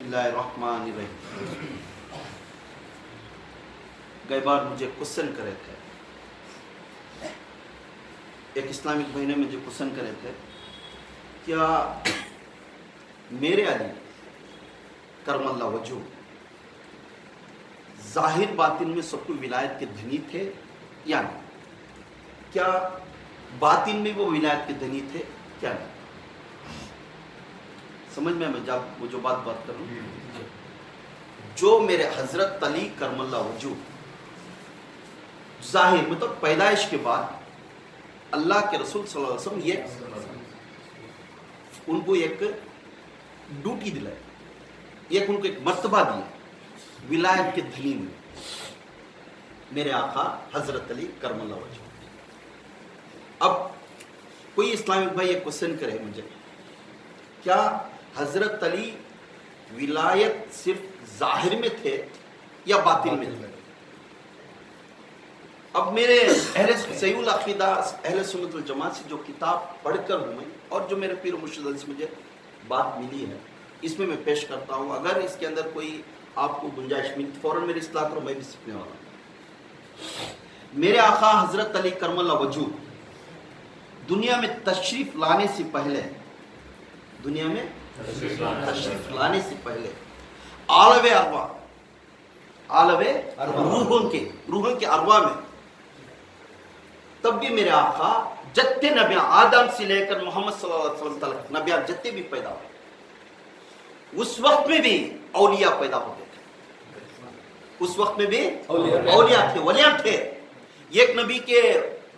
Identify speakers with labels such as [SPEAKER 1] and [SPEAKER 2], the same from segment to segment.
[SPEAKER 1] बिस्मिल्लाहिर्रहमानिर्रहीम। गई बार मुझे क्वेश्चन करे थे, एक इस्लामिक भाई ने मुझे क्वेश्चन करे थे, क्या मेरे अली करमल्ला वजू जाहिर बातिन में सबको विलायत के धनी थे या नहीं? क्या बातिन में वो विलायत के धनी थे क्या नहीं? समझ में मैं वो जो बात कर रहा हूं, जो मेरे हजरत अली करमल्ला वजू जाहिर मतलब पैदाइश के बाद अल्लाह के रसूल सल्लल्लाहु अलैहि वसल्लम ये उनको एक ड्यूटी दिलाई, एक उनको एक मर्तबा दिया विलायत के धनी में, मेरे आका हजरत अली करमल्ला वजू। अब कोई इस्लामिक भाई एक क्वेश्चन करे मुझे, क्या हजरत अली विलायत सिर्फ जाहिर में थे या बातिन में थे? अब मेरे अहले सहीहुल अकीदा अहले सुन्नत वल जमात से जो किताब पढ़कर हूं मैं, और जो मेरे पीर मुर्शिद से मुझे बात मिली है, इसमें मैं पेश करता हूं। अगर इसके अंदर कोई आपको गुंजाइश मिली तो फौरन मेरी इस्लाह करो, मैं भी सीखने वाला हूं। मेरे आका हजरत अली करमल्ला वजू दुनिया में तशरीफ लाने से पहले, दुनिया में तशरीफ लाने से पहले आलवे अरवा, आलवे रूहों के अरवा में, तब भी मेरे आका जत्ते नबियां आदम से लेकर मोहम्मद सल्लल्लाहु अलैहि वसल्लम तक नबियां जत्ते भी पैदा हुए, उस वक्त में भी औलिया पैदा हो गए थे। उस वक्त में भी औलिया थे, वलियां थे। एक नबी के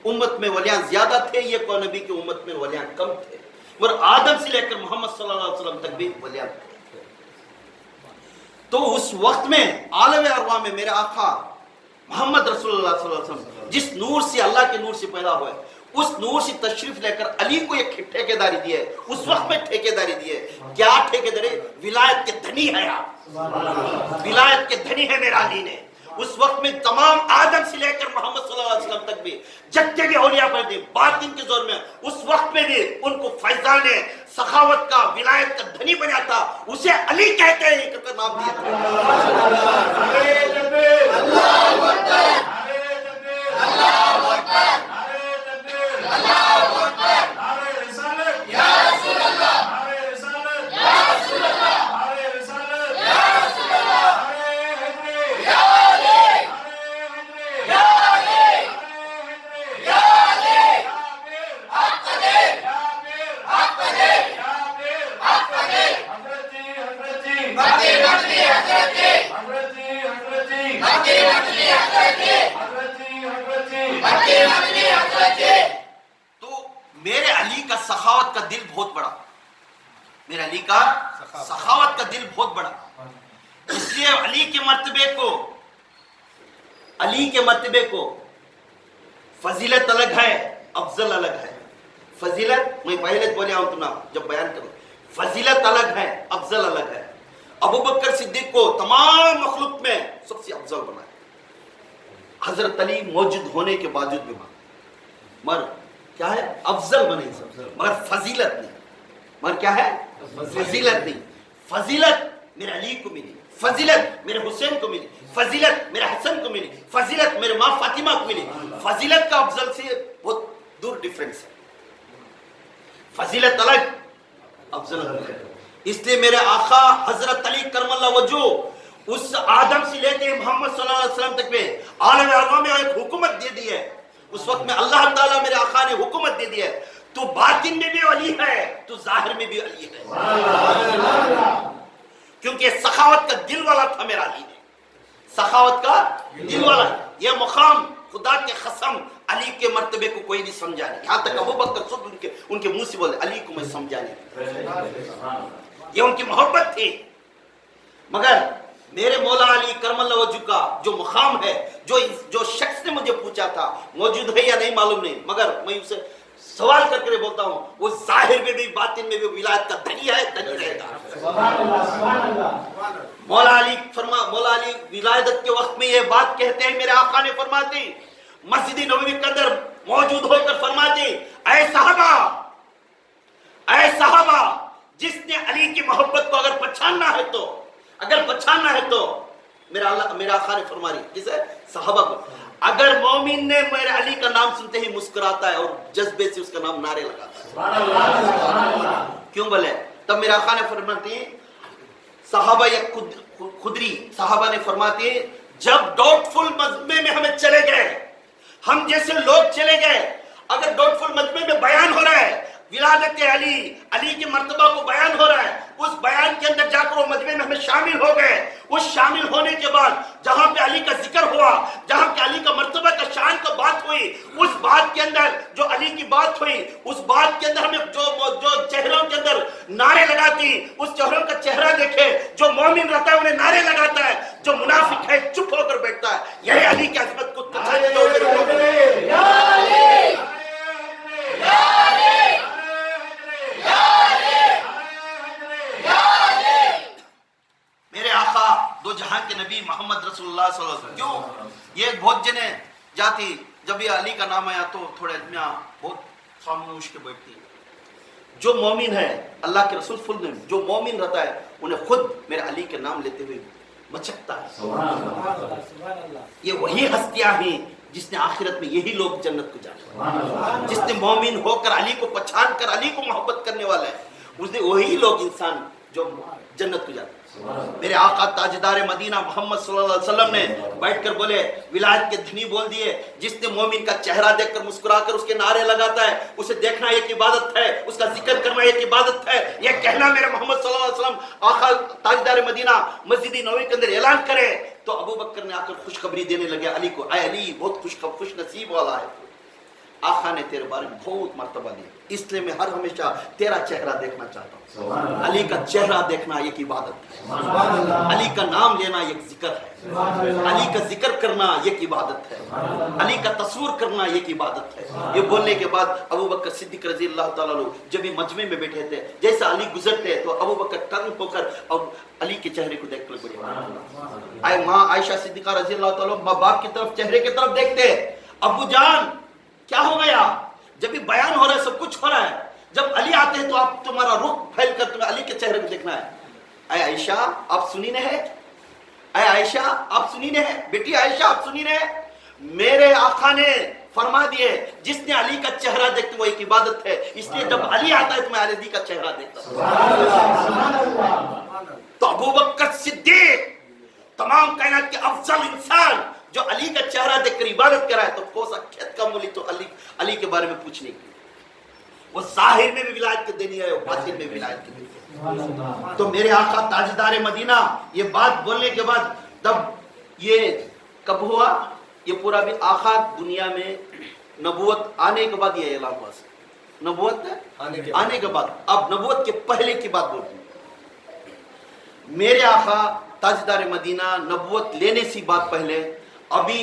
[SPEAKER 1] उम्मत में वलियां ज्यादा थे, एक और नबी के उम्मत में वलियां कम थे, और आदम से लेकर मोहम्मद सल्लल्लाहु अलैहि वसल्लम तक भी वलियां थे। तो उस वक्त में आलम अरवा में मेरे आका मोहम्मद रसूलुल्लाह सल्लल्लाहु अलैहि वसल्लम जिस नूर से, अल्लाह के नूर से पैदा हुए, उस नूर से तशरीफ लेकर अली को एक ठेकेदारी दी है। उस वक्त में ठेकेदारी दी है, क्या ठेकेदारी? विलायत के धनी है आप, विलायत के धनी है मेरा अली ने। उस वक्त में तमाम आदम से लेकर मोहम्मद सल्लल्लाहु अलैहि वसल्लम तक भी जत्ते भी औलिया पर थे बातिन के जोर में, उस वक्त में भी उनको फैजान ने सखावत का, विलायत का धनी बना था, उसे अली कहते हैं, एक नाम दिया सखावत का दिल बहुत बड़ा, मेरे अली का सखावत का दिल बहुत बड़ा। इसलिए अली के मर्तबे को फजीलत अलग है, अफजल अलग है। फजीलत मैं पहले बोले हूं तुम जब बयान करूं, फजीलत अलग है, अफजल अलग है। अबू बकर सिद्दीक को तमाम मखलूक में सबसे अफजल बनाया, हजरत अली मौजूद होने के बावजूद भी मगर क्या है? अफजल बने, मगर फजीलत नहीं। मगर क्या है? फजीलत नहीं। फजीलत मेरे अली को मिली, फजीलत मेरे हुसैन को मिली, फजीलत मेरे हसन को मिली, फजीलत मेरे माँ फातिमा को मिली। फजीलत का अफजल से बहुत दूर डिफरेंस है, फजीलत अलग, अफजल अलग। इसलिए मेरे आका हजरत अली करमल्ला वजू उस आदम से लेके मोहम्मद सल्लल्लाहु अलैहि वसल्लम तक में आलम अरवा में एक हुकूमत दे दी है। उस वक्त में अल्लाह ताला मेरे आका ने हुकूमत दे दी है, तू बातिन में भी अली है, तू जाहिर में भी अली है, क्योंकि सखावत का दिल वाला था मेरा अली ने, सखावत का दिल वाला। ये मुकाम खुदा के कसम अली के मर्तबे को कोई नहीं समझा नहीं, यहाँ तक अबू बकर खुद उनके मुंह से बोले अली को मैं समझा नहीं। ये उनकी मोहब्बत थी। मगर मेरे मौला अली करमल्ला वजू का जो मुकाम है, जो शख्स ने मुझे पूछा था, मौजूद है या नहीं मालूम नहीं, मगर मैं उसे सवाल करके बोलता हूं, वो जाहिर में भी बातिन में भी विलायत का धनी है, धनी रहेगा। मौला अली विलायत के वक्त में ये बात कहते हैं, मेरे आका ने फरमाते, मस्जिद नबवी के अंदर मौजूद होकर फरमाते, ऐ सहाबा जिसने अली की मोहब्बत को अगर पहचानना है तो पहचानना है तो मेरा आका ने फरमा रही किसे? सहाबा को। अगर मोमिन ने मेरे अली का नाम सुनते ही मुस्कुराता है और जज्बे से उसका नाम नारे लगाता है, क्यों बोले? तब मेरा आका ने फरमाती, सहाबा या खुदरी सहाबा ने फरमाती, जब डाउटफुल मजमे में हमें चले गए, हम जैसे लोग चले गए, अगर डाउटफुल मजमे में बयान हो रहा है विलादत अली, अली के मर्तबा को बयान हो रहा है, उस बयान के अंदर जाकर वो मजमे में हमें शामिल हो गए। उस शामिल होने के बाद जहां पे अली का जिक्र हुआ, जहां पे अली का मर्तबा का शान का बात हुई, उस बात के अंदर जो अली की बात हुई, उस बात के अंदर हमें जो चेहरों के अंदर नारे लगाती, उस चेहरों का चेहरा देखे, जो मोमिन रहता है उन्हें नारे लगाता है, जो मुनाफिक है चुप होकर बैठता है। यही अली की अजमत को मेरे आका दो जहां के नबी मोहम्मद रसूलुल्लाह सल्लल्लाहु अलैहि वसल्लम। क्यों ये बहुत जने जाती, जब ये अली का नाम आया तो थोड़े आदमियां बहुत खामोश के बैठती। जो मोमिन है, अल्लाह के रसूल फुल ने जो मोमिन रहता है उन्हें खुद मेरे अली के नाम लेते हुए मचकता है। ये वही हस्तियां हैं जिसने आखिरत में यही लोग जन्नत को जाने, जिसने मोमिन होकर अली को पहचान कर अली को मोहब्बत करने वाला है, उसने वही लोग इंसान जो जन्नत को जाते। मेरे आका ताजदार मदीना मोहम्मद सल्लल्लाहु अलैहि वसल्लम ने बैठकर बोले, विलायत के धनी बोल दिए, जिसने मोमिन का चेहरा देखकर मुस्कुराकर उसके नारे लगाता है, उसे देखना एक इबादत है, उसका जिक्र करना एक इबादत है। यह कहना मेरे मोहम्मद सल्लल्लाहु अलैहि वसल्लम आका ताजदार मदीना मस्जिद नबवी के अंदर ऐलान करे तो अबू बकर ने आकर खुशखबरी देने लगे अली को, आए अली बहुत खुश नसीब वाला है, आका ने तेरे बारे में बहुत मर्तबा दिया, इसलिए मैं हर हमेशा तेरा चेहरा देखना चाहता हूँ। अली का चेहरा देखना एक इबादत है, अली का नाम लेना एक जिक्र है, अली का जिक्र करना एक इबादत है, अली का तस्वीर करना एक इबादत है। ये बोलने के बाद अबू बकर सिद्दीक रज़ी अल्लाह ताला अन्हु जब भी मजमे में बैठे थे, जैसा अली गुजरते तो अबू बकर टर्न होकर और अली के चेहरे को देखकर बोले, आए माँ आयशा सिद्दीका रज़ी अल्लाह ताला अन्हा बाप की तरफ चेहरे की तरफ देखते, अबू जान क्या हो गया? जब भी बयान हो रहा है, सब कुछ हो रहा है, जब अली आते हैं तो आप तुम्हारा रुख फैल कर तुम्हें अली के चेहरे को देखना है। आए आयशा आप सुनी ने है, आए आयशा आप सुनी ने है, बेटी आयशा आप सुनी ने है, मेरे आका ने फरमा दिए जिसने अली का चेहरा देखते वो एक इबादत है, इसलिए जब अली आता है तो मैं अली का चेहरा देखता हूं। तो अबू बकर सिद्दीक तमाम कायनात के अफजल इंसान जो अली का चेहरा देखकर इबादत कराए, तो कोसा खेत का मूली तो अली के बारे में पूछने की, वो जाहिर में भी विलायत के देनी है, बातिन में विलायत के देनी। तो मेरे आका ताजदार मदीना ये बात बोलने के बाद तब ये कब हुआ? ये पूरा भी आका दुनिया में नबूवत आने के बाद ये ऐलान हुआ, नबूवत आने के बाद। अब नबूवत के पहले की बात बोलती हूं। मेरे आका ताजदार मदीना नबूवत लेने से बात पहले अभी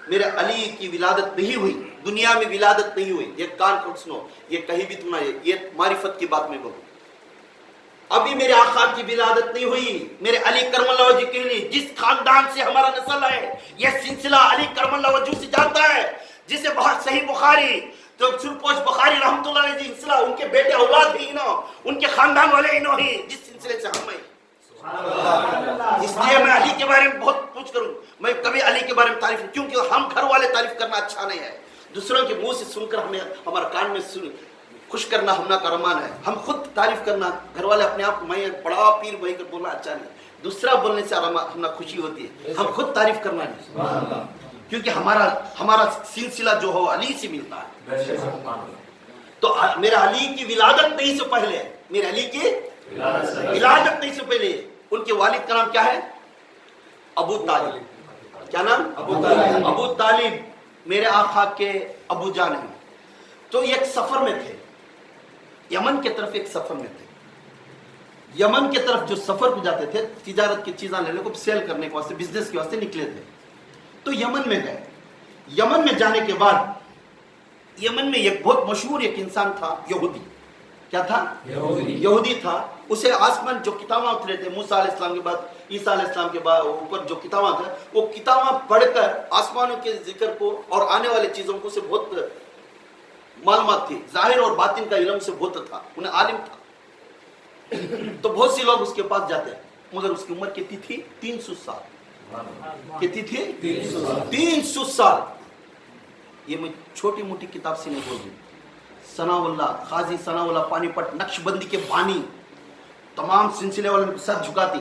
[SPEAKER 1] मेरे अली की विलादत नहीं हुई, दुनिया में विलादत नहीं हुई। ये कान खोल सुनो, ये कहीं भी तुम ये मारिफत की बात में बोलो, अभी मेरे आका की विलादत नहीं हुई। मेरे अली करमल्लाह वजह के लिए जिस खानदान से हमारा नस्ल है, यह सिलसिला अली करमल्लाह वजह से जाता है, जिसे बहुत सही बुखारी तो सुरपोश बुखारी रहमतुल्लाह अलैहि सिलसिला, उनके बेटे औलाद ही इनो, उनके खानदान वाले इनो ही, जिस सिलसिले से हम हैं। इसलिए मैं अली के बारे में बहुत कुछ करूं, मैं कभी अली के बारे में तारीफ, क्योंकि हम घर वाले तारीफ करना अच्छा नहीं है, दूसरों के मुंह से सुनकर हमें हमारे कान में खुश करना हमना का रमान है। हम खुद तारीफ करना, घर वाले अपने आप मैं बड़ा पीर वही कर बोलना अच्छा नहीं, दूसरा बोलने से हमना खुशी होती है, हम खुद तारीफ करना नहीं, क्योंकि हमारा सिलसिला जो हो अली से मिलता है। तो मेरा अली की विलादत नहीं से पहले, मेरे अली की विलादत नहीं से पहले उनके वालिद का नाम क्या है? अबू तालिब। क्या नाम? अबू तालिब मेरे आका के अबू जान हैं। तो एक सफर में थे, यमन के तरफ एक सफर में थे, यमन के तरफ जो सफर को जाते थे तिजारत की चीजें लेने को, सेल करने के वास्ते, बिजनेस के वास्ते निकले थे। तो यमन में गए, यमन में जाने के बाद यमन में एक बहुत मशहूर एक इंसान था, यहूदी। क्या था? यहूदी था। उसे आसमान जो किताबें उतरे थे मूसा अलैहिस्सलाम के बाद, ईसा अलैहिस्सलाम के बाद ऊपर जो किताबें थे, वो किताबें पढ़कर आसमानों के जिक्र को और आने वाले चीजों को से बहुत मालूमात थी, जाहिर और बातिन का इल्म से बहुत था, उन्हें आलिम था। तो बहुत से लोग उसके पास जाते हैं, मगर उसकी उम्र कितनी थी? 300 साल। कितनी थी? 300 साल। ये मैं छोटी मोटी किताब से नहीं बोल रही। सनाउल्लाह, काजी सनाउल्लाह पानीपत, नक्शबंदी के बानी, तमाम सिलसिले वालों को सर झुकाती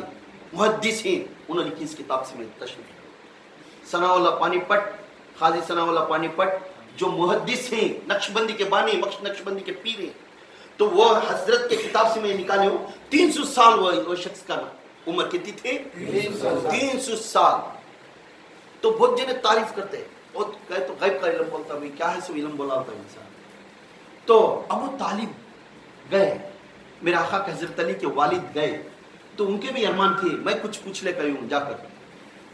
[SPEAKER 1] मुहद्दिस हैं, उन्होंने लिखी इस किताब से मैं तशरीफ। सनाउल्लाह पानीपत, काजी सनाउल्लाह पानीपत जो मुहद्दिस हैं, नक्शबंदी के बानी, नक्शबंदी के पीर हैं, तो वो हजरत के किताब से मैं निकाले हूँ। 300 साल वो शख्स का उम्र कितनी थी? 300 साल। तो बहुत जने तारीफ करते हैं, बहुत कहे तो गैब का इल्म बोलता है, क्या है सो इल्म बोला होता है इंसान। तो अबू तालिब गए, मेरे आका के हजरत अली के वालिद गए, तो उनके भी अरमान थे मैं कुछ पूछ ले करूँ जाकर।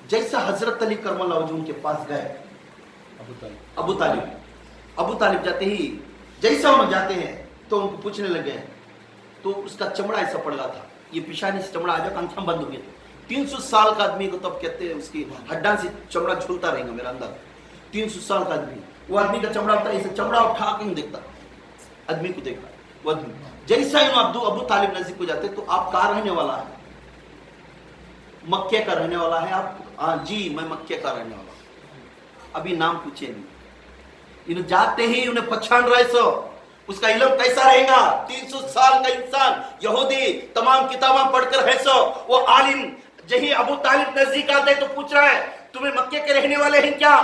[SPEAKER 1] जैसा हजरत अली करमल्लाहु वजहू उनके पास गए, अबू तालिब जाते ही जैसा उन्हें जाते हैं तो उनको पूछने लगे, तो उसका चमड़ा ऐसा पड़ गया था, ये पिशानी से चमड़ा आ जाओ, कंठम बंद हो गया। 300 साल का आदमी को तब कहते हैं उसकी हड्डा से चमड़ा झूलता रहेगा मेरा अंदर। 300 साल का आदमी, वो आदमी का चमड़ा होता है ऐसे, चमड़ा उठा के नहीं देखता, आदमी को देखता वो आदमी। जैसा ही अबू तालिब नजदीक को जाते तो आप कहाँ रहने वाला है? मक्के का रहने वाला है आप? हाँ जी मैं मक्के का रहने वाला हूं। अभी नाम पूछे नहीं, इन्हें जाते ही उन्हें पहचान रहे सो उसका इल्म कैसा रहेगा? 300 साल का इंसान, यहूदी, तमाम किताबें पढ़कर है सो वो आलिम। जही अबू तालिब नजदीक आते तो पूछ रहा है तुम्हें मक्के के रहने वाले हैं क्या?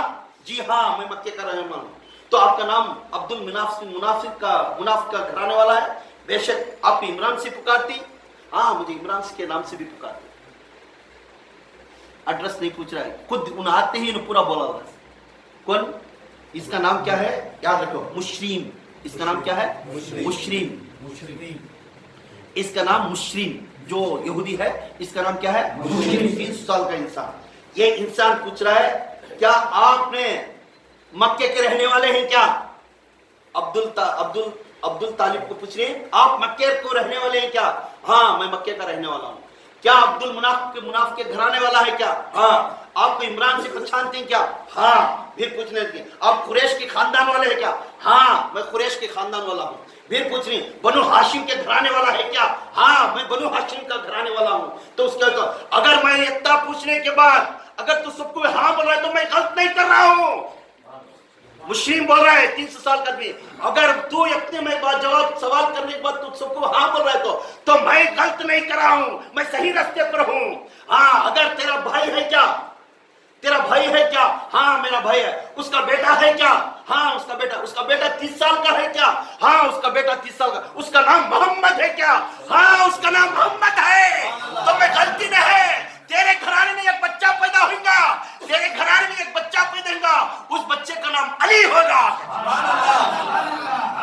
[SPEAKER 1] जी हाँ मैं मक्के का रहने वाला हूं। तो आपका नाम अब्दुल मुनाफिक का घराने वाला है? बेशक। आप इमरान से पुकारती? हाँ मुझे इमरान के नाम से भी पुकारती। एड्रेस नहीं पूछ रहा है, खुद उन आते ही पूरा बोला हुआ है। कौन? इसका नाम क्या है? याद रखो, मुश्रीम। इसका नाम क्या है? मुश्रीम। इसका नाम मुश्रीम, जो यहूदी है इसका नाम क्या है? मुश्रीम। 300 साल का इंसान। ये इंसान पूछ रहा है क्या आपने मक्के के रहने वाले हैं क्या? अब्दुल तालिब को पूछ रहे हैं आप मक्के को रहने वाले हैं क्या? हाँ मैं मक्के का रहने वाला हूँ। क्या अब्दुल मुनाफ के घराने वाला है क्या? हाँ। आपको इमरान से पहचानते हैं क्या? हाँ। फिर पूछने लगे आप कुरैश के खानदान वाले हैं क्या? हाँ मैं कुरैश के खानदान वाला हूँ। फिर पूछ रहे बनु हाशिम के घराने वाला है क्या? हाँ मैं बनु हाशिम का घराने वाला हूँ। तो उसका अगर मैं इतना पूछने के बाद अगर तू सबको हाँ बोल रहा है तो मैं गलत नहीं कर रहा हूँ। मुस्लिम बोल रहा है 300 साल का आदमी, अगर तू अपने में जवाब सवाल करने के बाद तू सबको हाँ बोल रहा है तो मैं गलत नहीं कर रहा हूं, मैं सही रास्ते पर हूं। हाँ अगर तेरा भाई है क्या? तेरा भाई है क्या? हाँ मेरा भाई है। उसका बेटा है क्या? हाँ उसका बेटा 30 साल का है क्या? हाँ उसका बेटा 30 साल का। उसका नाम मोहम्मद है क्या? हाँ उसका नाम मोहम्मद है। तो मैं गलती नहीं है, तेरे घराने में एक बच्चा पैदा होगा, तेरे घराने में एक बच्चा पैदा होगा, उस बच्चे का नाम अली होगा।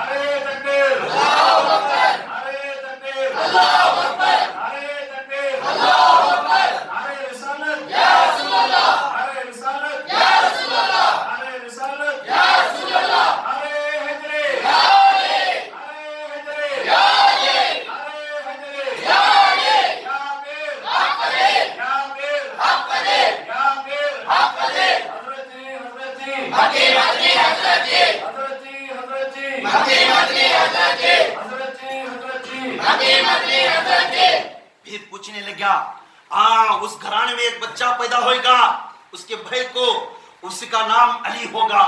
[SPEAKER 2] अरे तकबीर, अल्लाहू अकबर, अरे तकबीर, अल्लाहू अकबर, अरे तकबीर, अल्लाहू अकबर, अरे रिसालत या रसूल अल्लाह, अरे रिसालत या रसूल अल्लाह, अरे रिसालत या रसूल अल्लाह, अरे हजरे या अली, अरे हजरे या अली, अरे हजरे या अली, या पीर हक अली, या पीर हक अली, या पीर हक अली, हजरत जी मक्की हजरत जी हजरत जी
[SPEAKER 1] फिर पूछने लगा हाँ उस घराने में एक बच्चा पैदा होगा, उसके भाई को उसका नाम अली होगा।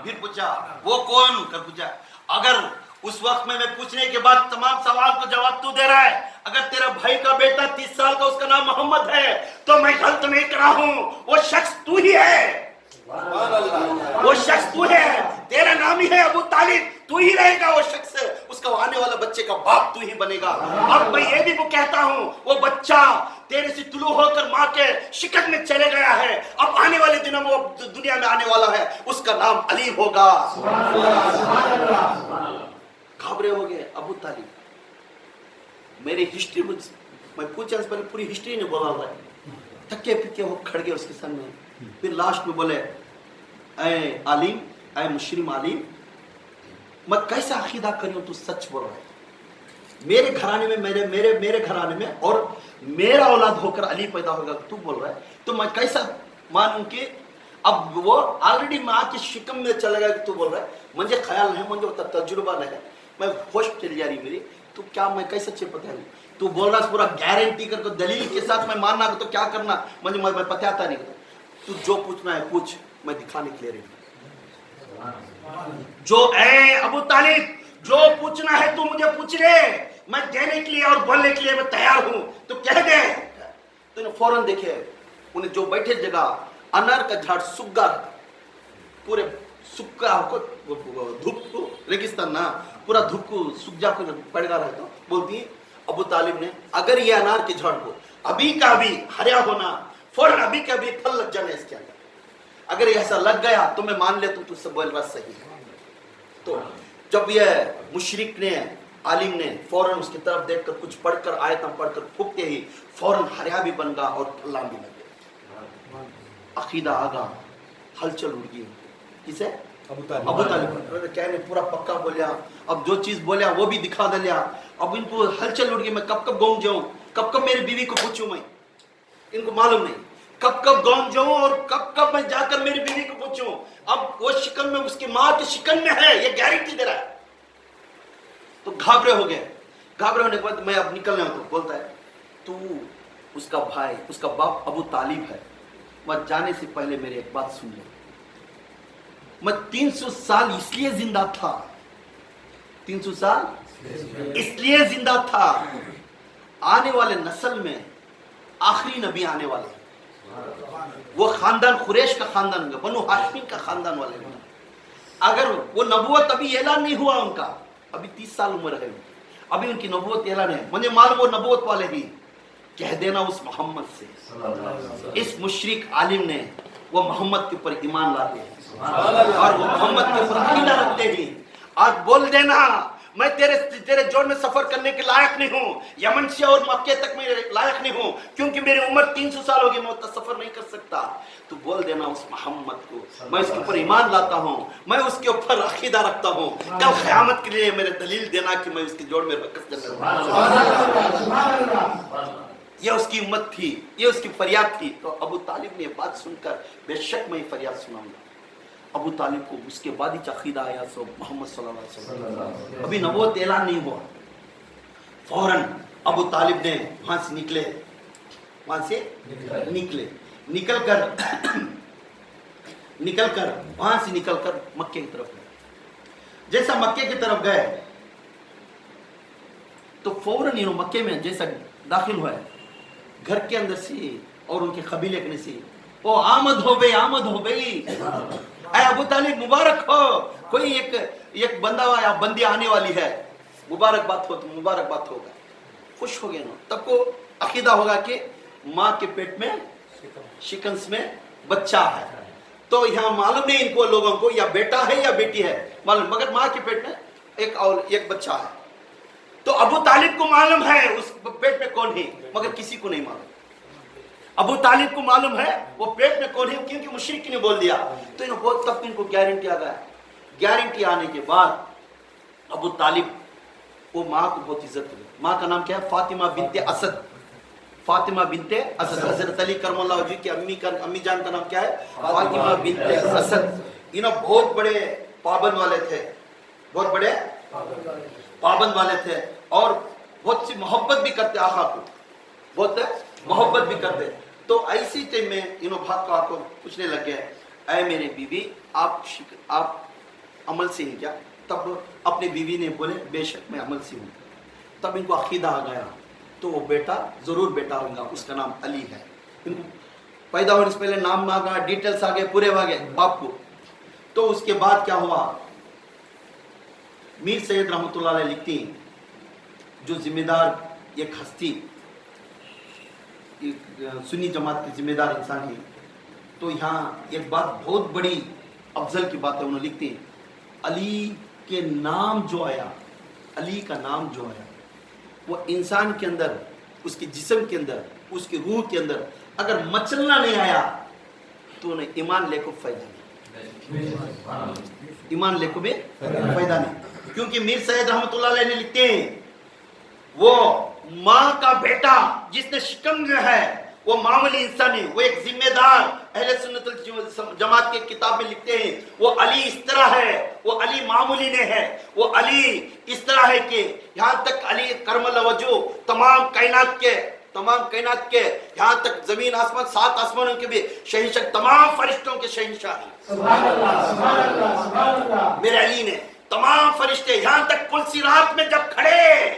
[SPEAKER 1] फिर पूछा वो कौन कर पूछा। अगर उस वक्त में मैं पूछने के बाद तमाम सवाल को जवाब तू दे रहा है, अगर तेरा भाई का बेटा 30 साल का उसका नाम मोहम्मद है तो मैं गलत नहीं कर रहा हूं, वो शख्स तू ही है, वो शख्स तू है, तेरा नाम ही है अबू तालिब, तू ही रहेगा वो शख्स, उसका आने वाला बच्चे का बाप तू ही बनेगा। अब मैं ये भी वो कहता हूँ वो बच्चा तेरे से तुलू होकर माँ के शिकत में चले गया है, अब आने वाले दिनों में वो दुनिया में आने वाला है, उसका नाम अली होगा। घबरे हो गए अबू तालिब। मेरी हिस्ट्री मैं पूछा पहले पूरी हिस्ट्री ने बोला हुआ है, थके पिके हो खड़ गए उसके सामने। फिर लास्ट में बोले ऐ आलिम, ऐ मुश्रिम आलिम, मैं कैसा अकीदा करूं तू सच बोल रहा है। मेरे घराने में मेरे घराने में और मेरा औलाद होकर अली पैदा होगा तू बोल रहा है, तो मैं कैसा मानूं कि अब वो ऑलरेडी माँ के शिकम में चला गया तू बोल रहा है। मुझे ख्याल नहीं, मुझे तजुर्बा नहीं, मैं होश चली जा रही मेरी, तो क्या मैं कैसे अच्छे पता है तू बोल रहा पूरा गारंटी करके दलील के साथ मैं मानना तो क्या करना, मुझे मैं पता आता नहीं। तू जो पूछना है पूछ, मैं दिखाने के लिए रेडी। जो ए अबू तालिब, जो पूछना है तू मुझे पूछ ले, मैं देने के लिए और बोलने के लिए मैं तैयार हूं, तो कह दे। तो फौरन देखे उन्हें जो बैठे जगह अनार का झाड़ सूख गया, पूरे सूखा धूप को रेगिस्तान ना, पूरा धूप को सूख जा पड़ गया रहा। तो बोलती अबू तालिब ने अगर ये अनार के झाड़ को अभी का अभी हरिया होना, फौरन अभी का अभी फल लग जाना इसके अंदर, अगर ऐसा लग गया तो मैं मान लेता हूं तुझसे बोल बात सही है। तो जब यह मुशरिक ने, आलिम ने फौरन उसकी तरफ देखकर कुछ पढ़कर आयतम पढ़कर फूकते ही फौरन हरिया भी बन गया और फल्ला भी लग गया। अकीदा आगा, हलचल उड़ गई। किसे? अबू तालिब कहने पूरा पक्का बोलिया, अब जो चीज बोलिया वो भी दिखा दे लिया। अब इनको हलचल उड़ गई, मैं कब कब गाँव जाऊं, कब कब मेरी बीवी को पूछूं, मैं इनको मालूम नहीं कब कब गाँव जाऊं और कब कब मैं जाकर मेरी बीवी को पूछूं। अब वो शिकन में, उसकी माँ के शिकन में है, ये गारंटी दे रहा है। तो घाबरे हो गए। घाबरे होने के बाद मैं अब निकलने हूं, तो बोलता है तू उसका भाई, उसका बाप अबू तालिब है, मैं जाने से पहले मेरी एक बात सुन ले। मैं 300 साल इसलिए जिंदा था, 300 साल इसलिए जिंदा था, आने वाले नस्ल में आखिरी नबी आने वाले, वो खानदान कुरैश का खानदान होगा, बनु हाशिम का खानदान वाले होंगे। अगर वो नबूवत अभी ऐलान नहीं हुआ उनका, अभी 30 साल उम्र है, अभी उनकी नबूवत ऐलान है, मुझे मालूम वो नबूवत वाले ही, कह देना उस मोहम्मद से। इस मुशरिक आलिम ने वो मोहम्मद के ऊपर ईमान लाते हैं और वो मोहम्मद के ऊपर अकीदा रखते हैं। आज बोल देना मैं तेरे जोड़ में सफर करने के लायक नहीं हूँ, यमन से और मक्के तक मैं लायक नहीं हूँ, क्योंकि मेरी उम्र 300 साल होगी, मैं उतना सफर नहीं कर सकता। तो बोल देना उस मोहम्मद को मैं उसके ऊपर ईमान लाता हूँ, मैं उसके ऊपर अकीदा रखता हूँ, कल क़यामत के लिए मेरे दलील देना कि मैं उसके जोड़ में रकस करना। यह उसकी उम्मत थी, ये उसकी फरियाद थी। तो अबू तालिब ने बात सुनकर बेशक मैं फरियाद सुनाऊंगा। अबू तालिब को उसके बाद ही अकीदा आया सो मोहम्मद सल्लल्लाहु अलैहि वसल्लम, अभी नबूवत ऐलान नहीं हुआ। फौरन अबू तालिब ने वहां से निकले, निकलकर मक्के की तरफ गए। जैसा मक्के की तरफ गए तो फौरन इन्हों मक्के में जैसा दाखिल हुआ, घर के अंदर से और उनके कबीले के से ओ आमद हो गई, अबू तालिब मुबारक हो, कोई एक बंदा या बंदी आने वाली है, मुबारक बात हो, तो मुबारक बात होगा। खुश हो गए ना, तब को अकीदा होगा कि माँ के पेट में शिकंस में बच्चा है। तो यहाँ मालूम नहीं इनको लोगों को या बेटा है या बेटी है मालूम, मगर माँ के पेट में एक बच्चा है। तो अबू तालिब को मालूम है उस पेट में कौन है, मगर किसी को नहीं मालूम। अबू तालिब को मालूम है वो पेट में कौन है, क्योंकि मुशरिक ने बोल दिया। तो तब इनको गारंटी आ गया। गारंटी आने के बाद अबू तालिब वो माँ को बहुत इज्जत करी। माँ का नाम क्या है? फातिमा बिनते असद। फातिमा बिनते असद, हजरत अली करमल्लाहु वजह की अम्मी जान का नाम क्या है? फातिमा बिनते असद। इन्होंने बहुत बड़े पाबंद वाले थे, बहुत बड़े पाबंद वाले थे और बहुत सी मोहब्बत भी करते, आका को बहुत मोहब्बत भी करते। तो ऐसी टाइम में इन्हों भाग को आपको पूछने लग गए, ऐ मेरे बीवी आप अमल से हैं क्या? तब अपनी बीवी ने बोले बेशक मैं अमल से हूँ। तब इनको अकीदा आ गया, तो वो बेटा जरूर बेटा होगा, उसका नाम अली है। इनको पैदा होने से पहले नाम आ गया, डिटेल्स आ गए, पूरे आ गए बाप को। तो उसके बाद क्या हुआ, मीर सैयद रहमतुल्लाह अलैह लिखती हैं, जो जिम्मेदार एक हस्ती सुन्नी जमात के जिम्मेदार इंसान है, तो यहाँ एक बात बहुत बड़ी अफजल की बात है। उन्होंने लिखते हैं अली के नाम जो आया, अली का नाम जो आया, वो इंसान के अंदर, उसके जिस्म के अंदर, उसके रूह के अंदर अगर मचलना नहीं आया तो उन्हें ईमान लेको फायदा नहीं, ईमान लेको भी फायदा नहीं। क्योंकि मीर सैयद रहमतुल्लाह अलैह ने लिखते हैं वो माँ का बेटा जिसने शिकम जो है वो मामूली इंसान है, वो एक जिम्मेदार। अहले सुन्नत वल जमात के किताब में लिखते हैं वो अली इस तरह है, वो अली मामूली नहीं है, वो अली इस तरह है कि यहाँ तक अली करमल वजू तमाम कायनात के यहाँ तक जमीन आसमान 7 आसमानों के भी शहंशाह, तमाम फरिश्तों के शहंशाह हैं।
[SPEAKER 3] सुभान अल्लाह, सुभान अल्लाह, सुभान अल्लाह।
[SPEAKER 1] मेरे अली ने तमाम फरिश्ते यहाँ तक पुल सिरात में जब खड़े,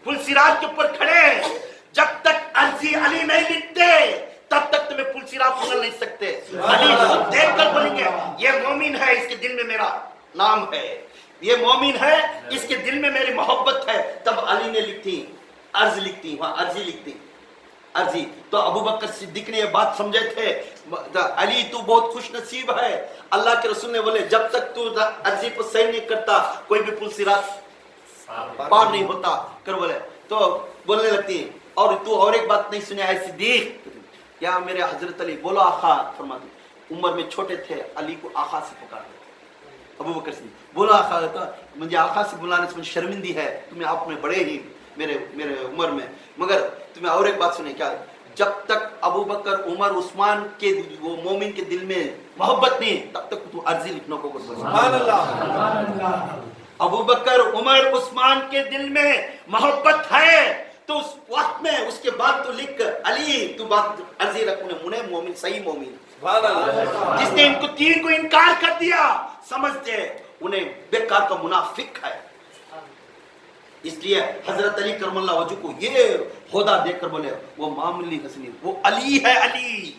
[SPEAKER 1] पुल सिरात के ऊपर खड़े, जब तक अर्जी अली नहीं लिखते तब तक तुम्हें पुल सिरात उगल नहीं सकते। अली खुद देख कर बोलेंगे ये मोमिन है, इसके दिल में मेरा नाम है, ये मोमिन है, इसके दिल में मेरी मोहब्बत है। तब अली ने लिखती अर्जी लिखती अर्जी। तो अबू बकर सिद्दीक ने ये बात समझे थे, अली तू बहुत खुश नसीब है। अल्लाह के रसूल ने बोले जब तक तू अर्जी पर सही नहीं करता कोई भी पुल सिरात पार नहीं होता कर बोले। तो बोलने लगती और तू और एक बात नहीं सुने है सिद्दीक, क्या मेरे हजरत अली बोलो आखा फरमाते, उम्र में छोटे थे अली को आखा से पुकारते थे। अबू बकर सिद्दीक बोलो आखा, मुझे आखा से बुलाने से मुझे शर्मिंदी है, तुम्हें आप में बड़े ही मेरे उम्र में, मगर तुम्हें और एक बात सुने क्या, जब तक अबू बकर उमर उस्मान के वो मोमिन के दिल में मोहब्बत नहीं तब तक तू अर्जी लिखने को
[SPEAKER 3] सुभान अल्लाह, सुभान अल्लाह।
[SPEAKER 1] अबू बकर उमर उस्मान के दिल में मोहब्बत है तो उस वक्त में उसके बाद तो लिख अली तू बात अर्जी रख, मुने मोमिन सही मोमिन।
[SPEAKER 3] सुभान अल्लाह।
[SPEAKER 1] जिसने इनको 3 को इनकार कर दिया समझते उन्हें बेकार का मुनाफिक है। इसलिए हजरत अली करमल्ला वजू को ये होदा देकर बोले वो मामूली हसनी, वो अली है, अली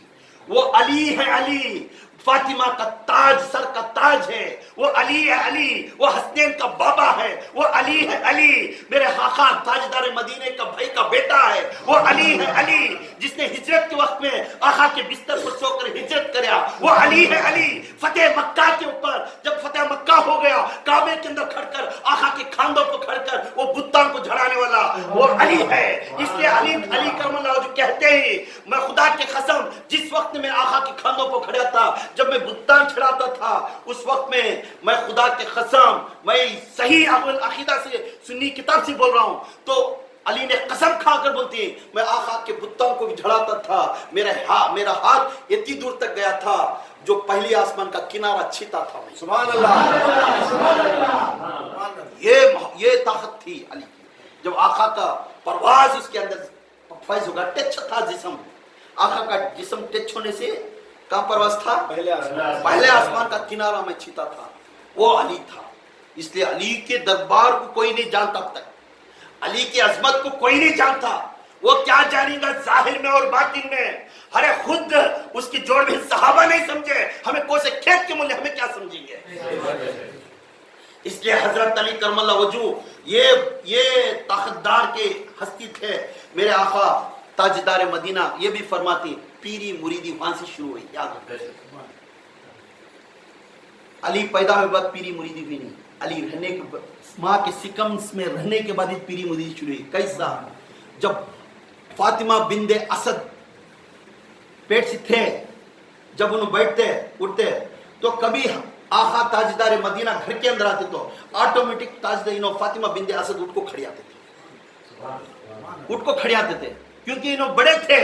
[SPEAKER 1] वो अली है, अली फातिमा का ताज, सर का ताज है, वो अली है, अली वो हसनैन का बाबा है, वो अली है, अली मेरे आका ताजदार मदीने का भाई का बेटा है, वो अली है, अली जिसने हिजरत के वक्त में आका के बिस्तर पर सोकर हिजरत किया, वो अली है, अली फतेह मक्का के ऊपर जब फतेह मक्का हो गया काबे के अंदर खड़कर आका के खांदों पर खड़कर वो बुत्तान को झड़ाने वाला वो अली है। इसलिए अली करमल्लाह वजहू कहते हैं मैं खुदा की कसम जिस वक्त में आका के खांदों पर खड़ा था, जब मैं बुत्तान चढ़ाता था, उस वक्त में मैं खुदा के कसम मैं सही अकीदा से सुन्नी किताब से बोल रहा हूं, तो अली ने कसम खाकर बोलती है मैं आका के बुत्ताओं को भी झड़ाता था, मेरा हाथ इतनी दूर तक गया था जो पहली आसमान का किनारा छीता था।
[SPEAKER 3] सुभान अल्लाह, सुभान अल्लाह।
[SPEAKER 1] ये ताकत थी अली की। जब आका का परवाज उसके अंदर फैज होगा, टच था जिस्म, आका का जिस्म टच होने से कहां परवाज था, पहले आसमान का किनारा में छीता था, वो अली था। इसलिए अली के दरबार को कोई नहीं जानता अब तक, अली की अजमत को कोई नहीं जानता, वो क्या जानेगा जाहिर में और बातिन में। अरे खुद उसकी जोड़ में सहाबा नहीं समझे, हमें कोसे खेत के मूल्य हमें क्या समझेंगे। इसलिए हजरत अली करमल्ला वजू ये ताकतदार के हस्ती थे। मेरे आका ताजदार मदीना ये भी फरमाती पीरी मुरीदी वहां से शुरू हुई, याद रखो। अली पैदा हुए बाद पीरी मुरीदी भी नहीं, अली रहने के माँ के सिकम में रहने के बाद पीरी मुरीदी शुरू हुई। कैसा, जब फातिमा बिंदे असद पेट से थे, जब उन्हें बैठते उठते तो कभी आका ताजदार मदीना घर के अंदर आते तो ऑटोमेटिक ताजदार फातिमा बिंदे असद उठ को खड़े आते थे, क्योंकि इन्हों बड़े थे,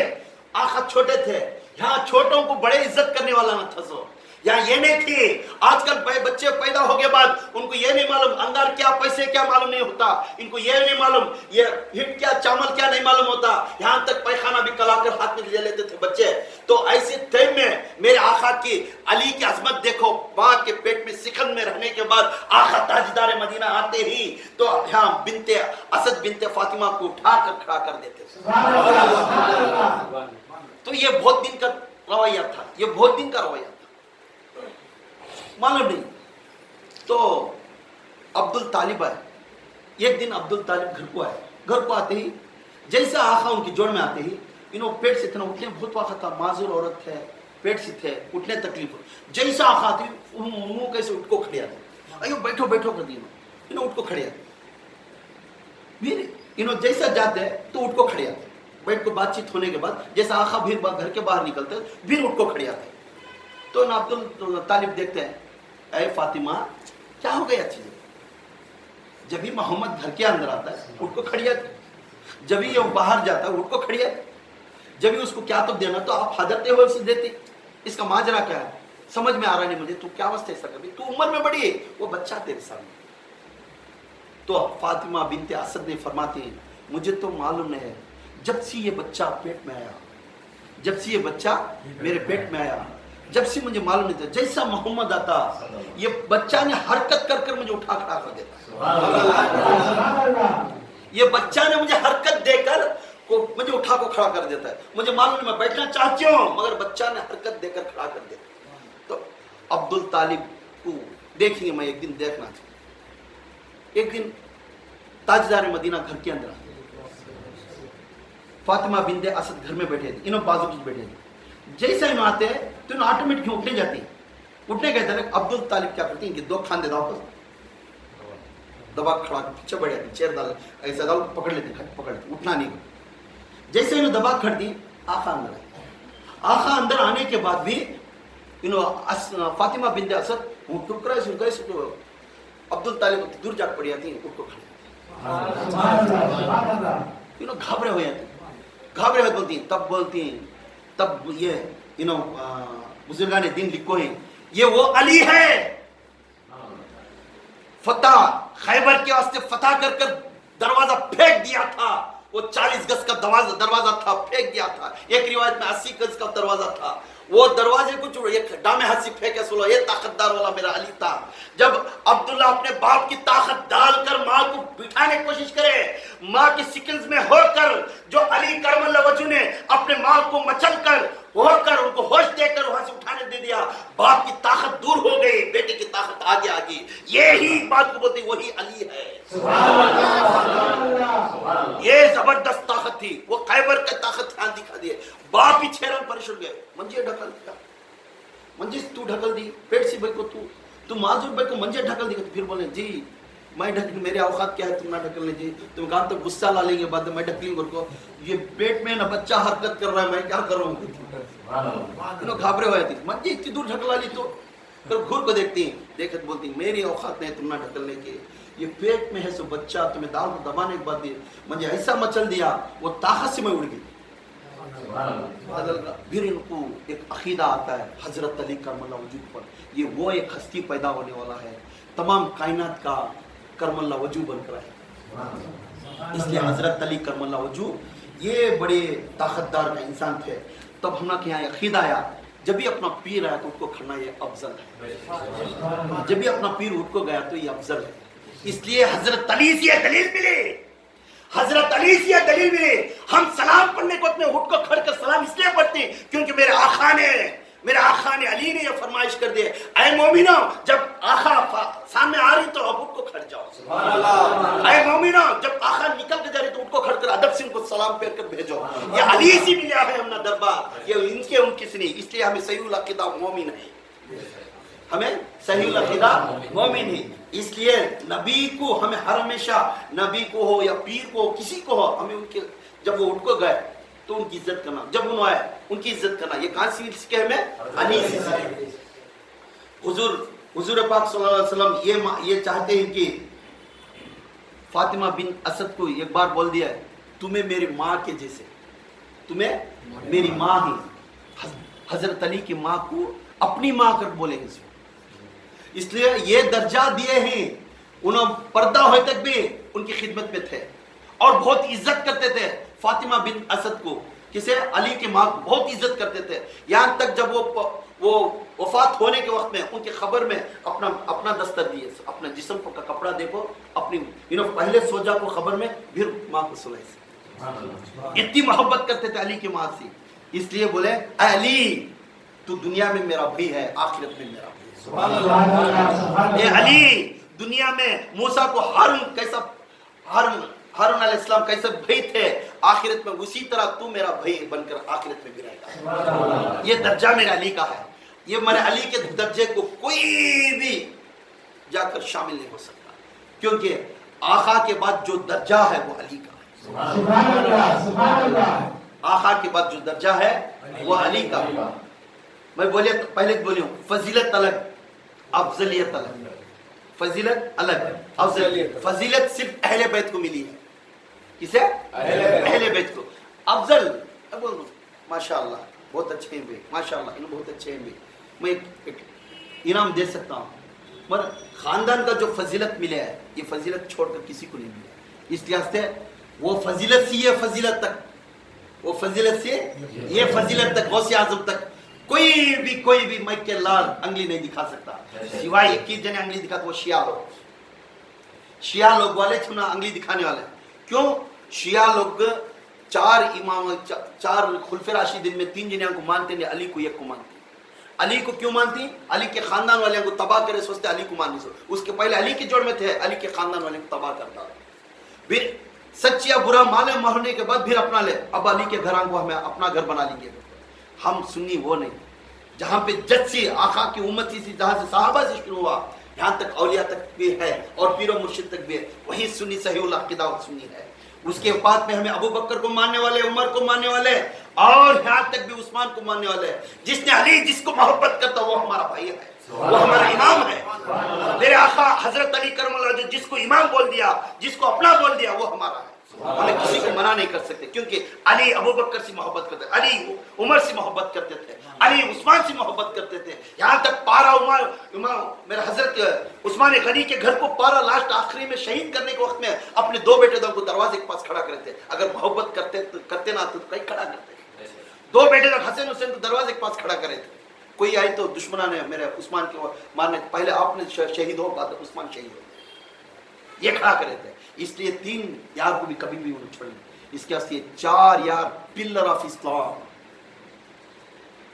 [SPEAKER 1] आका छोटे थे। यहाँ छोटों को बड़े इज्जत करने वाला न था। सो यहाँ ये नहीं थी, आजकल बच्चे पैदा हो के बाद उनको ये नहीं मालूम अंदर क्या पैसे क्या मालूम नहीं होता, इनको ये नहीं मालूम ये हिट क्या चावल क्या नहीं मालूम होता, यहाँ तक पैखाना भी कलाकर हाथ में ले लेते थे बच्चे। तो ऐसे टाइम में मेरे आका की अली की अजमत देखो, माँ के पेट में सिकंद में रहने के बाद आका ताजदार मदीना आते ही तो यहाँ बिनते असद बिनते फातिमा को उठा कर खड़ा कर देते। तो ये बहुत दिन का रवैया था, ये बहुत दिन का रवैया था, मालूम नहीं। तो अब्दुल तालिब आए, एक दिन अब्दुल तालिब घर को आए, घर को आते ही जैसे आका उनकी जोड़ में आते ही इन्हों पेट से इतना उठने बहुत वक्त था, माजूर औरत थे, पेट से थे, उठने तकलीफ हो, जैसा आका आती मुंह कैसे उठ को खड़े आते, अयो बैठो बैठो कर दिए, इन्हों उठ को खड़े आते, फिर इन्हों जैसा जाते तो उठ को खड़े आते, बैठ को बातचीत होने के बाद जैसा आका फिर घर के बाहर निकलते फिर उठ को खड़े आते। तो ना अब्दुल तालिब देखते हैं, ऐ फातिमा क्या हो गया चीज, जब भी मोहम्मद घर के अंदर आता है उठ को खड़ी आती, जब भी ये बाहर जाता है उठ को खड़ी आती, जब भी उसको क्या तो देना तो आप हजरत हो से देते, इसका माजरा क्या है समझ में आ रहा नहीं मुझे, तो क्या अवस्था ऐसा कभी, तू उम्र में बड़ी है, वो बच्चा तेरे सामने। तो फातिमा बिनते असद ने फरमाती हैं, मुझे तो मालूम नहीं है, जब से ये बच्चा पेट में आया, जब से ये बच्चा मेरे पेट में आया, जब से मुझे मालूम नहीं था, जैसा मोहम्मद आता ये बच्चा ने हरकत कर कर मुझे उठा खड़ा कर देता है, ये बच्चा ने मुझे हरकत देकर को मुझे उठा को खड़ा कर देता है, मुझे मालूम नहीं मैं बैठना चाहती हूँ मगर बच्चा ने हरकत देकर खड़ा कर देता है। तो अब्दुल तालिब को देखेंगे, मैं एक दिन देखना चाहता। एक दिन ताजदार मदीना घर के अंदर फातिमा बिनते असद घर में बैठे थे, इन्हों बाजू में बैठे थे, जैसा इन्हों आते हैं तो इन्हों ऑटोमेटिक उठने जाती, उठने गए थे। अब्दुल तालिब क्या करती हैं कि 2 खान दे दाओ दबा खड़ा पीछे बढ़ जाती, चेयर डाल ऐसा डाल पकड़ लेते, पकड़ लेते, उठना नहीं। जैसे इन्होंने दबा खड़ दी, आखा अंदर आए, आखा अंदर आने के बाद भी इन्हों फातिमा बिनते असद वो टुकड़ा सुन गए, अब्दुल तालिब दूर जाकर पड़ी जाती, उनको खड़े घबरे हो जाते, घबरे हो बोलती हैं, तब ये बुजुर्गा ने दिन लिखो है, ये वो अली है, फतह खैबर के वास्ते फतह कर कर दरवाजा फेंक दिया था, वो 40 गज का दरवाजा था, फेंक दिया था। एक रिवायत में 80 गज का दरवाजा था, वो दरवाजे को जो एक डामे हंसी फेंके सुनो, ये ताकतदार वाला मेरा अली था। जब अब्दुल्ला अपने बाप की ताकत डालकर माँ को बिठाने की कोशिश करे, माँ की सिकल्स में होकर जो अली करमल्ला वजू ने अपने माँ को मचल कर होकर उनको होश देकर वहां से उठाने दे दिया, बाप की ताकत दूर हो गई, बेटे की ताकत आगे आ गई। यही बात को बोलते वही अली है। ये जबरदस्त ताकत थी, वो खैबर की ताकत ध्यान दिखा दिए। बाप ही छेरन परेशान गए, मंजे ढकल दिया, मंजे तू ढकल दी, पेट से भाई को तू माजूर भाई को मंजे ढकल दिया। तो फिर बोले जी मैं ढक, मेरे औकात क्या है तुम ना ढकलने जी, तुम कहा तो गुस्सा ला लेंगे बाद में, मैं ढकली को, ये पेट में ना बच्चा हरकत कर रहा है, मैं क्या करूँ। घाबरे हुए थे, मंजे इतनी दूर ढकला ली तो फिर घूर को देखती देखत बोलती मेरी औकात नहीं तुम ना ढकलने के, ये पेट में है सो बच्चा, तुम्हें दाल को दबाने के बाद मुझे ऐसा मचल दिया, वो ताकत से मैं उड़ गई। फिर इनको एक अकीदा आता है हजरत अली करमल्ला वजू पर, ये वो एक हस्ती पैदा होने वाला है, तमाम कायनात का करमल्ला वजू बनकर है। इसलिए हजरत अली करमल्ला वजू ये बड़े ताकतदार का इंसान थे। तब हम के यहाँ अकीदा आया, जब भी अपना पीर आया तो उसको खड़ना ये अफजल है, जब भी अपना पीर उठ को गया तो ये अफजल है। इसलिए हजरत अली से दलील मिले, हजरत अली से दलील मिले। हम सलाम पढ़ने को अपने उठ को खड़ कर सलाम इसलिए पढ़ते हैं क्योंकि मेरे आका ने अली ने ये फरमाइश कर दिए, ऐ मोमिनो जब आका सामने आ रही तो अब उठ को खड़ जाओ, ऐ मोमिनो जब आका निकल के जा रही तो उठ को खड़ कर अदब से उनको सलाम फेर कर भेजो। ये अली से मिला है हमने दरबार, ये इनके उनकी से नहीं। इसलिए हमें सही अकीदा मोमिन है, हमें सही अकीदा मोमिन है। इसलिए नबी को हमें हर हमेशा, नबी को हो या पीर को किसी को हो, हमें उनके जब वो उठ को गए तो उनकी इज्जत करना, जब उन्होंने आए उनकी इज्जत करना। ये कहां से सीखे हमें? अली से। हुजूर पाक सल्लल्लाहु अलैहि वसल्लम ये चाहते हैं कि फातिमा बिन असद को एक बार बोल दिया, तुम्हें मेरी माँ के जैसे, तुम्हें मेरी माँ ही, हजरत अली की माँ को अपनी माँ कर बोलेंगे। इसलिए ये दर्जा दिए हैं, उन्होंने पर्दा होए तक भी उनकी खिदमत में थे और बहुत इज्जत करते थे फातिमा बिन असद को, किसे? अली की माँ को बहुत इज्जत करते थे। यहाँ तक जब वो वफात होने के वक्त में उनकी खबर में अपना दस्तर दिए, अपना जिस्म का कपड़ा देखो, अपनी पहले सो जा को खबर में फिर माँ को सुनाई। इतनी मोहब्बत करते थे अली की माँ से। इसलिए बोले अली तू दुनिया में मेरा भाई है, आखिरत में मेरा भाई। अली दुनिया में मूसा को हारून अलैहिस्सलाम कैसे भाई थे, आखिरत में उसी तरह तू मेरा भाई बनकर आखिरत में भी रहेगा। ये दर्जा मेरे अली का है, ये मेरे अली के दर्जे को कोई भी जाकर शामिल नहीं हो सकता, क्योंकि आका के बाद जो दर्जा है वो अली का है। आका के बाद जो दर्जा है वो अली का। मैं बोले पहले बोली हूँ, फजीलत अलग, अफजलियत अलग। फजीलत अलग, अफजलियत। फजीलत सिर्फ अहले बैत को मिली है। किसे? अहले बैत को। अफजल माशाअल्लाह बहुत अच्छे हैं भी, माशाअल्लाह इन बहुत अच्छे हैं भी, मैं एक इनाम दे सकता हूँ, मगर खानदान का जो फजीलत मिला है ये फजीलत छोड़कर किसी को नहीं मिला। इस लिहाज से वो फजीलत से ये फजीलत तक, वो फजीलत से ये फजीलत तक, गौसे आजम तक कोई भी मैं के लाल अंगली नहीं दिखा सकता, सिवाय 21 जने अंगली दिखा, तो वो शिया लोग वाले ना अंगली दिखाने वाले। क्यों? शिया लोग 4 इमाम 4 खुलफे राशिदीन में 3 जने को मानते हैं, अली को 1 को मानते। अली को क्यों मानती? अली के खानदान वाले को तबाह करे सोचते अली को मानने से, उसके पहले अली की जोड़ में थे, अली के खानदान वाले को तबाह करता। फिर सच या बुरा माने मरने के बाद फिर अपना ले, अब अली के घर को हमें अपना घर बना लेंगे। हम सुन्नी वो नहीं, जहां पे जज से आका की उम्मती से, जहां से सहाबा से शुरू हुआ यहाँ तक औलिया तक भी है और पीरो मुर्शिद तक भी है, वही सुन्नी सहीउल अक़ीदा सुन्नी है। उसके बाद में हमें अबू बकर को मानने वाले, उमर को मानने वाले और यहाँ तक भी उस्मान को मानने वाले। जिसने अली जिसको मोहब्बत करता वो हमारा भाई है, वो हमारा इमाम है। मेरे आका हजरत अली करमल्लाह जिसको इमाम बोल दिया, जिसको अपना बोल दिया, वो हमारा है। हमें किसी को मना नहीं कर सकते, क्योंकि अली अबू बकर से मोहब्बत करते, अली उमर से मोहब्बत करते थे, अली उस्मान से मोहब्बत करते थे। यहाँ तक पारा मेरे हजरत उस्मान गनी के घर को पारा लास्ट आखिरी में शहीद करने के वक्त में अपने 2 बेटेदारों को दरवाजे के पास खड़ा करते। अगर मोहब्बत करते ना तो कहीं खड़ा करते। 2 बेटेदार हसन हुसैन को दरवाजे के पास खड़ा करे थे। कोई आई तो दुश्मना ने मेरे उस्मान के मारने पहले आपने शहीद हो, बाद उस्मान शहीद हो, ये खड़ा करे थे। इसलिए 3 यार को भी कभी भी उन्हें छोड़े। इसके वास्ते 4 यार पिलर ऑफ इस्लाम,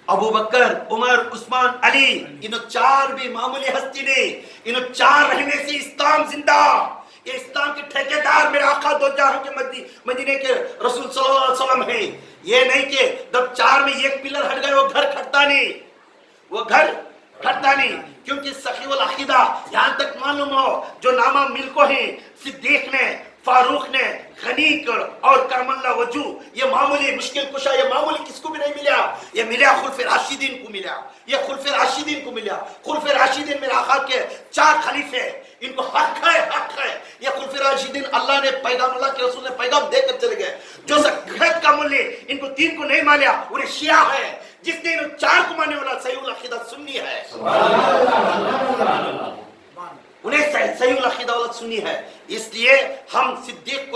[SPEAKER 1] अबू बकर, उमर, उस्मान, अली, इन 4 भी मामूली हस्ती नहीं। इन 4 रहने से इस्लाम जिंदा। ये इस्लाम के ठेकेदार मेरे आका दो जहां के मदीने के रसूल सल्लल्लाहु अलैहि वसल्लम हैं। ये नहीं कि जब 4 में 1 पिलर हट गए वो घर खटता नहीं, वो घर खटता नहीं। क्योंकि सहीउल अक़ीदा यहाँ तक मालूम हो, जो नामा मिल्को है सिद्दीक ने, फारूक ने, गनी और करमल्ला वजू, ये मामूली मुश्किल कुशा, ये मामूली किसको भी नहीं मिला, ये मिला खुलफे राशिदीन को मिला। ये खुलफे राशिदीन को मिला। खुलफे राशिदीन मेरे आका के 4 खलीफे, इनको हक है। ये खुलफे राशिदीन अल्लाह ने पैगाम, अल्लाह के रसूल ने पैगाम देकर चले गए। जो सख्त का मूल्य इनको 3 को नहीं माना, उन्हें शिया है। जिसने इन 4 को मानने वाला सहीउल अक़ीदा सुन्नी है, उन्हें सहीउल अक़ीदा वाला सुन्नी है। इसलिए हम सिद्दीक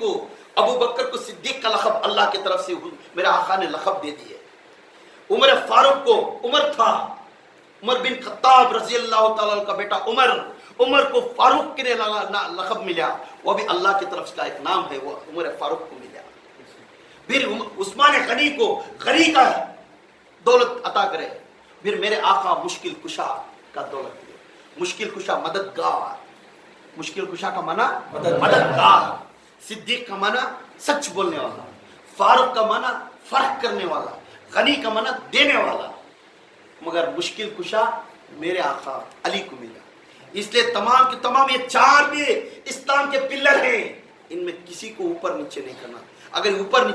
[SPEAKER 1] को अबू बकर को सिद्दीक का लक़ब अल्लाह की तरफ से मेरे आका ने लक़ब दे दिए। उमर फारूक को उमर था, उमर बिन खत्ताब रज़ी अल्लाह तआला का बेटा उमर को फारूक के लक़ब मिला, वो भी अल्लाह की तरफ का एक नाम है, वो उमर फारूक को मिला। फिर उस्मान गनी को गनी का दौलत अता करे। फिर मेरे आका मुश्किल कुशा का दौलत दिए। मुश्किल कुशा मददगार, मुश्किल कुशा का माना मददगार, सिद्दीक का माना सच बोलने वाला, फारूक का माना फर्क करने वाला, गनी का माना देने वाला। मगर मुश्किल कुशा मेरे आका अली को मिला। इसलिए तमाम के तमाम ये 4 भी इस्लाम के पिलर हैं। इनमें किसी को ऊपर नीचे नहीं करना। अगर ऊपर नीचे